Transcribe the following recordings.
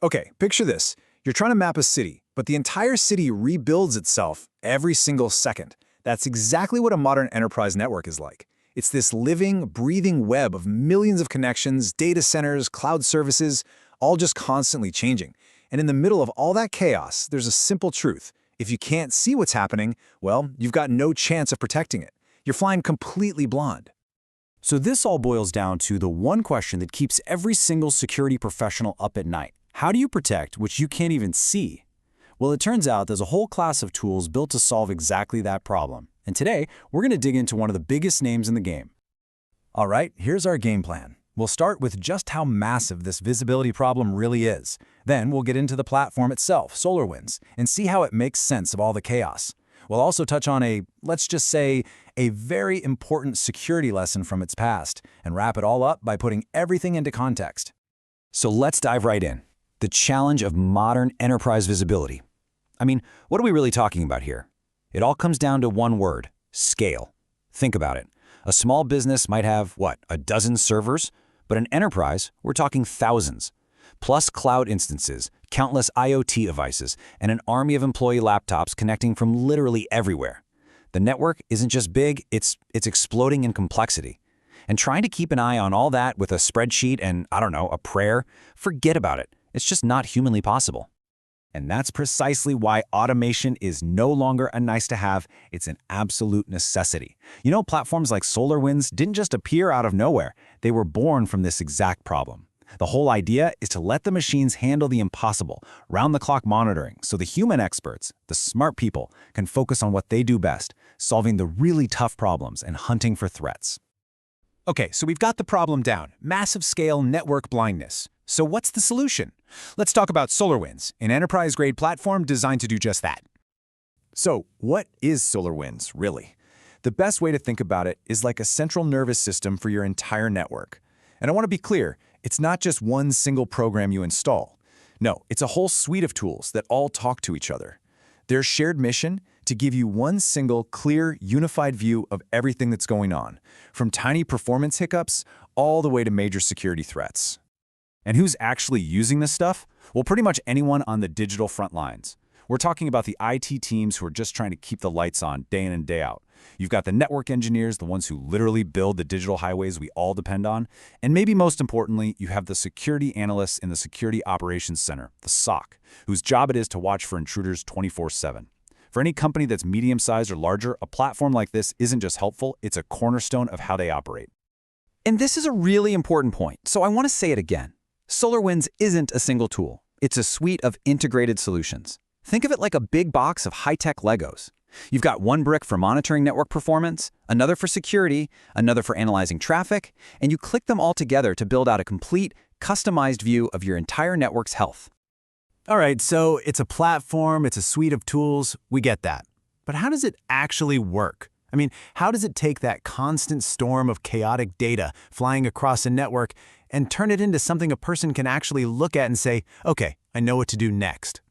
Okay, picture this. You're trying to map a city, but the entire city rebuilds itself every single second. That's exactly what a modern enterprise network is like. It's this living, breathing web of millions of connections, data centers, cloud services, all just constantly changing. And in the middle of all that chaos, there's a simple truth. If you can't see what's happening, well, you've got no chance of protecting it. You're flying completely blind. So this all boils down to the one question that keeps every single security professional up at night. How do you protect what you can't even see? Well, it turns out there's a whole class of tools built to solve exactly that problem. And today, we're going to dig into one of the biggest names in the game. All right, here's our game plan. We'll start with just how massive this visibility problem really is. Then we'll get into the platform itself, SolarWinds, and see how it makes sense of all the chaos. We'll also touch on let's just say, a very important security lesson from its past, and wrap it all up by putting everything into context. So let's dive right in. The challenge of modern enterprise visibility. I mean, what are we really talking about here? It all comes down to one word: scale. Think about it. A small business might have, a dozen servers? But an enterprise, we're talking thousands. Plus cloud instances, countless IoT devices, and an army of employee laptops connecting from literally everywhere. The network isn't just big, it's exploding in complexity. And trying to keep an eye on all that with a spreadsheet and, a prayer, forget about it. It's just not humanly possible. And that's precisely why automation is no longer a nice-to-have, it's an absolute necessity. You know, platforms like SolarWinds didn't just appear out of nowhere. They were born from this exact problem. The whole idea is to let the machines handle the impossible, round-the-clock monitoring, so the human experts, the smart people, can focus on what they do best, solving the really tough problems and hunting for threats. Okay, so we've got the problem down: massive scale network blindness. So what's the solution? Let's talk about SolarWinds, an enterprise-grade platform designed to do just that. So, what is SolarWinds, really? The best way to think about it is like a central nervous system for your entire network. And I want to be clear, it's not just one single program you install. No, it's a whole suite of tools that all talk to each other. Their shared mission: to give you one single, clear, unified view of everything that's going on, from tiny performance hiccups all the way to major security threats. And who's actually using this stuff? Well, pretty much anyone on the digital front lines. We're talking about the IT teams who are just trying to keep the lights on day in and day out. You've got the network engineers, the ones who literally build the digital highways we all depend on. And maybe most importantly, you have the security analysts in the Security Operations Center, the SOC, whose job it is to watch for intruders 24/7. For any company that's medium-sized or larger, a platform like this isn't just helpful, it's a cornerstone of how they operate. And this is a really important point, so I want to say it again. SolarWinds isn't a single tool. It's a suite of integrated solutions. Think of it like a big box of high-tech Legos. You've got one brick for monitoring network performance, another for security, another for analyzing traffic, and you click them all together to build out a complete, customized view of your entire network's health. All right, so it's a platform, it's a suite of tools, we get that. But how does it actually work? I mean, how does it take that constant storm of chaotic data flying across a network and turn it into something a person can actually look at and say, okay, I know what to do next?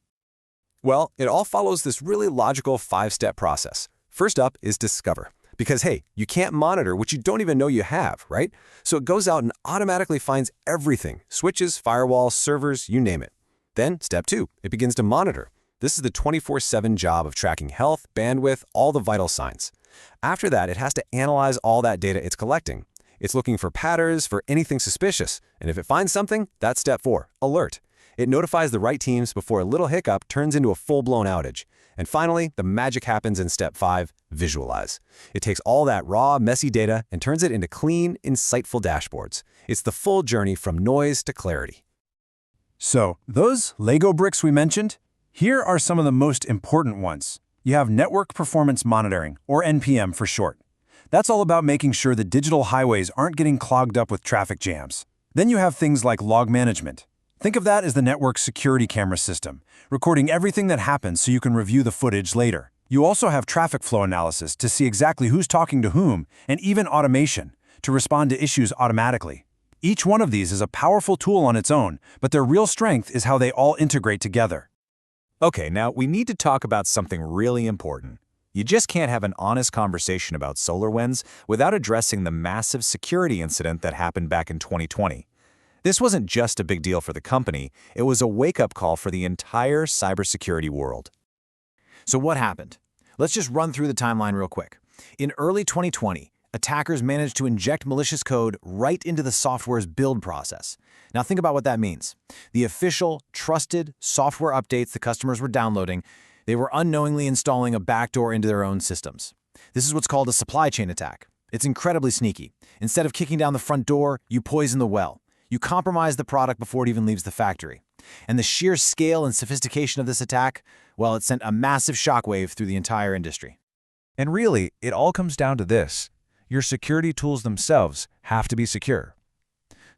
Well, it all follows this really logical 5-step process. First up is discover. Because hey, you can't monitor what you don't even know you have, right? So it goes out and automatically finds everything: switches, firewalls, servers, you name it. Then step 2, it begins to monitor. This is the 24/7 job of tracking health, bandwidth, all the vital signs. After that, it has to analyze all that data it's collecting. It's looking for patterns, for anything suspicious. And if it finds something, that's step 4, alert. It notifies the right teams before a little hiccup turns into a full-blown outage. And finally, the magic happens in step 5, visualize. It takes all that raw, messy data and turns it into clean, insightful dashboards. It's the full journey from noise to clarity. So, those Lego bricks we mentioned, here are some of the most important ones. You have Network Performance Monitoring, or NPM for short. That's all about making sure the digital highways aren't getting clogged up with traffic jams. Then you have things like log management. Think of that as the network's security camera system, recording everything that happens so you can review the footage later. You also have traffic flow analysis to see exactly who's talking to whom, and even automation to respond to issues automatically. Each one of these is a powerful tool on its own, but their real strength is how they all integrate together. Okay, now we need to talk about something really important. You just can't have an honest conversation about SolarWinds without addressing the massive security incident that happened back in 2020. This wasn't just a big deal for the company, it was a wake-up call for the entire cybersecurity world. So what happened? Let's just run through the timeline real quick. In early 2020, attackers managed to inject malicious code right into the software's build process. Now think about what that means. The official, trusted software updates the customers were downloading, they were unknowingly installing a backdoor into their own systems. This is what's called a supply chain attack. It's incredibly sneaky. Instead of kicking down the front door, you poison the well. You compromise the product before it even leaves the factory. And the sheer scale and sophistication of this attack, well, it sent a massive shockwave through the entire industry. And really, it all comes down to this. Your security tools themselves have to be secure.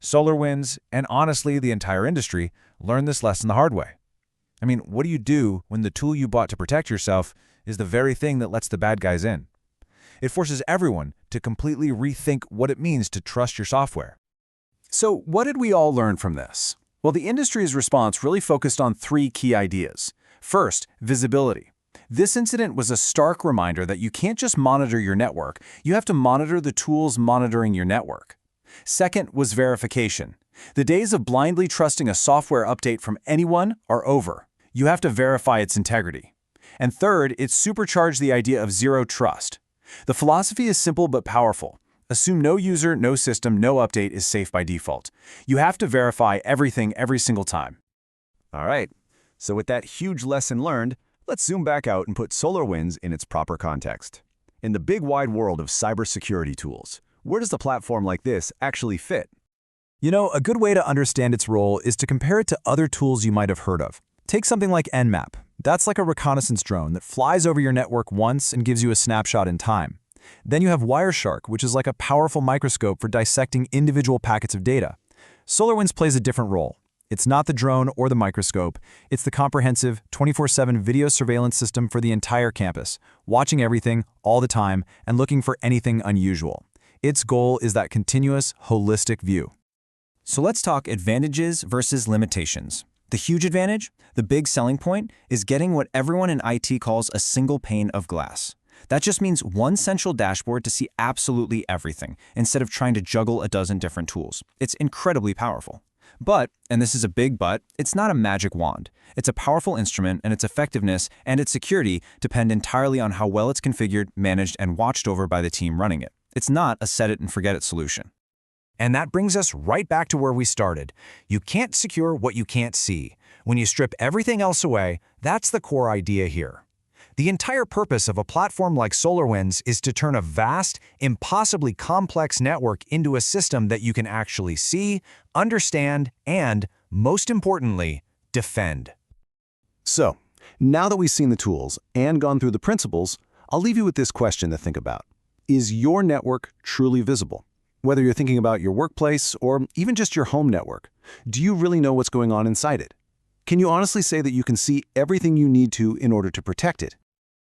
SolarWinds, and honestly the entire industry, learned this lesson the hard way. I mean, what do you do when the tool you bought to protect yourself is the very thing that lets the bad guys in? It forces everyone to completely rethink what it means to trust your software. So what did we all learn from this? Well, the industry's response really focused on three key ideas. First, visibility. This incident was a stark reminder that you can't just monitor your network, you have to monitor the tools monitoring your network. Second was verification. The days of blindly trusting a software update from anyone are over. You have to verify its integrity. And third, it supercharged the idea of zero trust. The philosophy is simple but powerful. Assume no user, no system, no update is safe by default. You have to verify everything every single time. All right, so with that huge lesson learned, let's zoom back out and put SolarWinds in its proper context. In the big wide world of cybersecurity tools, where does a platform like this actually fit? You know, a good way to understand its role is to compare it to other tools you might have heard of. Take something like Nmap. That's like a reconnaissance drone that flies over your network once and gives you a snapshot in time. Then you have Wireshark, which is like a powerful microscope for dissecting individual packets of data. SolarWinds plays a different role. It's not the drone or the microscope, it's the comprehensive 24/7 video surveillance system for the entire campus, watching everything all the time and looking for anything unusual. Its goal is that continuous, holistic view. So let's talk advantages versus limitations. The huge advantage, the big selling point, is getting what everyone in IT calls a single pane of glass. That just means one central dashboard to see absolutely everything, instead of trying to juggle a dozen different tools. It's incredibly powerful. But, and this is a big but, it's not a magic wand. It's a powerful instrument, and its effectiveness and its security depend entirely on how well it's configured, managed, and watched over by the team running it. It's not a set-it-and-forget-it solution. And that brings us right back to where we started. You can't secure what you can't see. When you strip everything else away, that's the core idea here. The entire purpose of a platform like SolarWinds is to turn a vast, impossibly complex network into a system that you can actually see, understand, and, most importantly, defend. So, now that we've seen the tools and gone through the principles, I'll leave you with this question to think about. Is your network truly visible? Whether you're thinking about your workplace or even just your home network, do you really know what's going on inside it? Can you honestly say that you can see everything you need to in order to protect it?